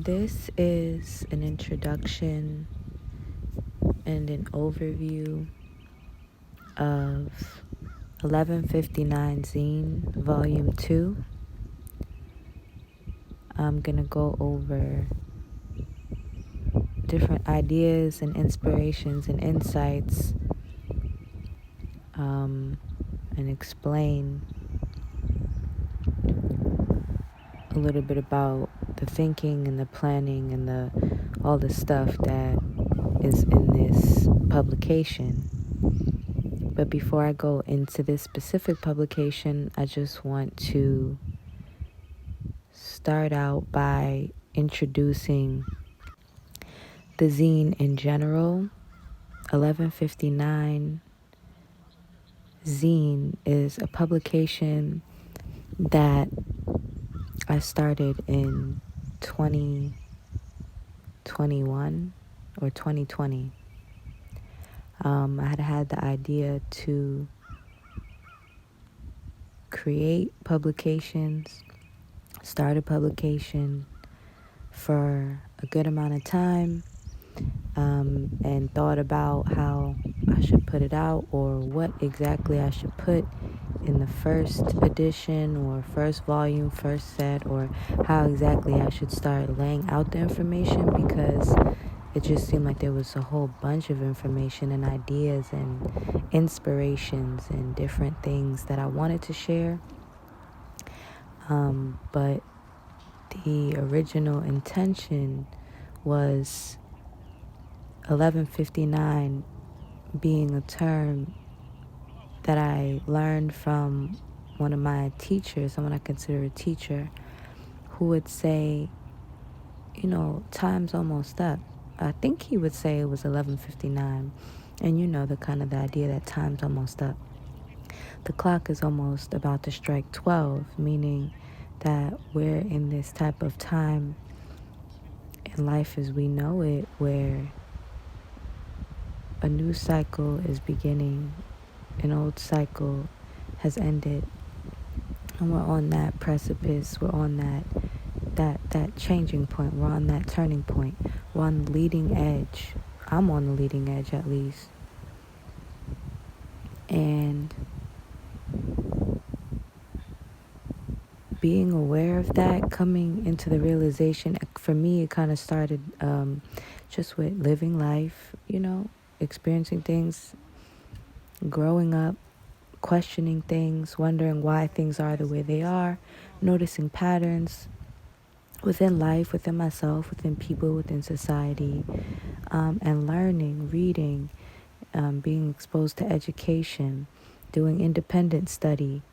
This is an introduction and an overview of 1159 Zine, Volume 2. I'm going to go over different ideas and inspirations and insights and explain a little bit about the thinking and the planning and all the stuff that is in this publication. But before I go into this specific publication, I just want to start out by introducing the zine in general. 1159 Zine is a publication that I started in 2021 or 2020. I had the idea to create publications, start a publication for a good amount of time, and thought about how I should put it out or what exactly I should put in the first edition or first volume, first set, or how exactly I should start laying out the information, because it just seemed like there was a whole bunch of information and ideas and inspirations and different things that I wanted to share. But the original intention was 1159 being a term that I learned from one of my teachers, someone I consider a teacher, who would say, time's almost up. I think he would say it was 11:59, and the idea that time's almost up. The clock is almost about to strike 12, meaning that we're in this type of time in life as we know it, where a new cycle is beginning, an old cycle has ended, and we're on that precipice, we're on that changing point, we're on that turning point, we're on the leading edge. I'm on the leading edge, at least. And being aware of that, coming into the realization, for me, it kind of started just with living life, experiencing things, growing up, questioning things, wondering why things are the way they are, noticing patterns within life, within myself, within people, within society, and learning, reading, being exposed to education, doing independent study,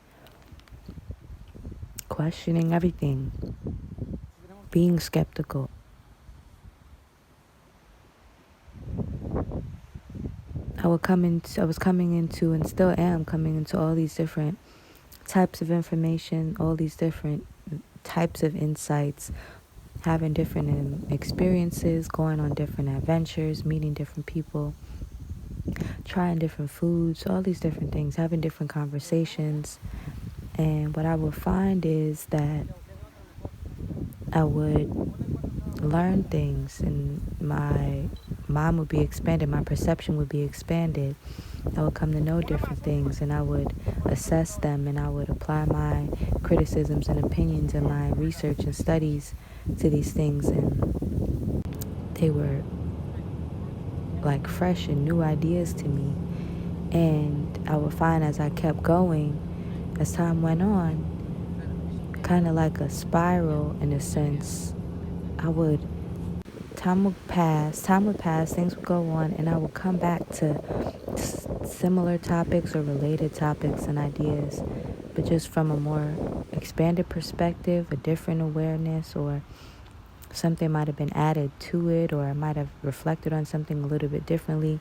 questioning everything, being skeptical. I was coming into and still am coming into all these different types of information, all these different types of insights, having different experiences, going on different adventures, meeting different people, trying different foods, all these different things, having different conversations. And what I would find is that I would learn things and my mind would be expanded, my perception would be expanded. I would come to know different things, and I would assess them, and I would apply my criticisms and opinions and my research and studies to these things, and they were like fresh and new ideas to me. And I would find, as I kept going, as time went on, kind of like a spiral in a sense, time would pass, things would go on, and I would come back to similar topics or related topics and ideas, but just from a more expanded perspective, a different awareness, or something might have been added to it, or I might have reflected on something a little bit differently.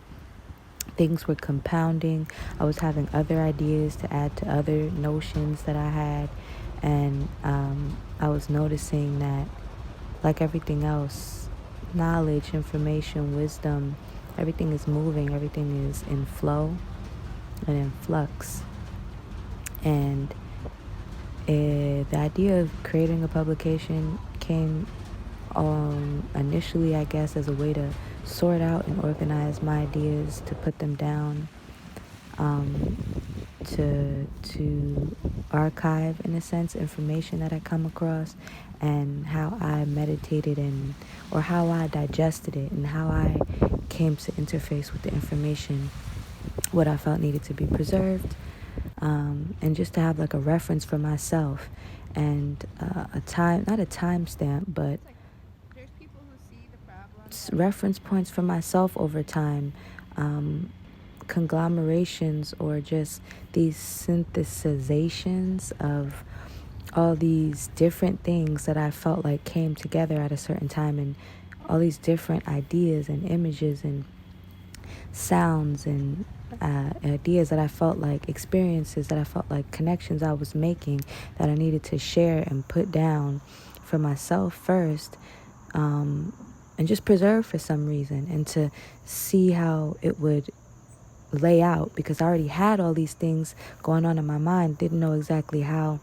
Things were compounding. I was having other ideas to add to other notions that I had, and I was noticing that, like everything else, knowledge, information, wisdom, everything is moving, everything is in flow and in flux. And the idea of creating a publication came initially, I guess, as a way to sort out and organize my ideas, to put them down, to archive, in a sense, information that I come across, and how I meditated and or how I digested it, and how I came to interface with the information, what I felt needed to be preserved, and just to have like a reference for myself, and a time, not a timestamp, but reference points for myself over time, conglomerations, or just these synthesizations of all these different things that I felt like came together at a certain time, and all these different ideas and images and sounds and ideas that I felt like, experiences that I felt like, connections I was making that I needed to share and put down for myself first, and just preserve for some reason, and to see how it would lay out, because I already had all these things going on in my mind, didn't know exactly how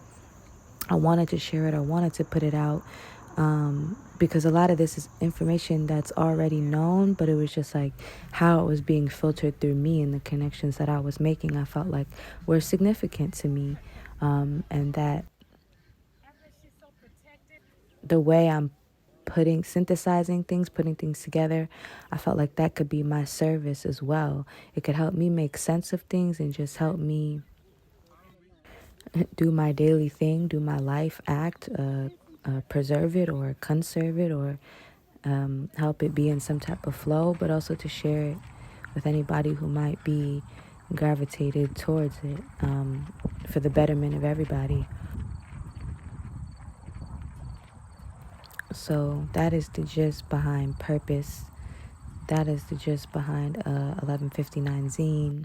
I wanted to share it or wanted to put it out, because a lot of this is information that's already known, but it was just like how it was being filtered through me, and the connections that I was making I felt like were significant to me, and that the way I'm synthesizing things, putting things together, I felt like that could be my service as well. It could help me make sense of things and just help me do my daily thing, do my life act, preserve it or conserve it, or help it be in some type of flow, but also to share it with anybody who might be gravitated towards it, for the betterment of everybody. So that is the gist behind purpose. That is the gist behind 1159 Zine.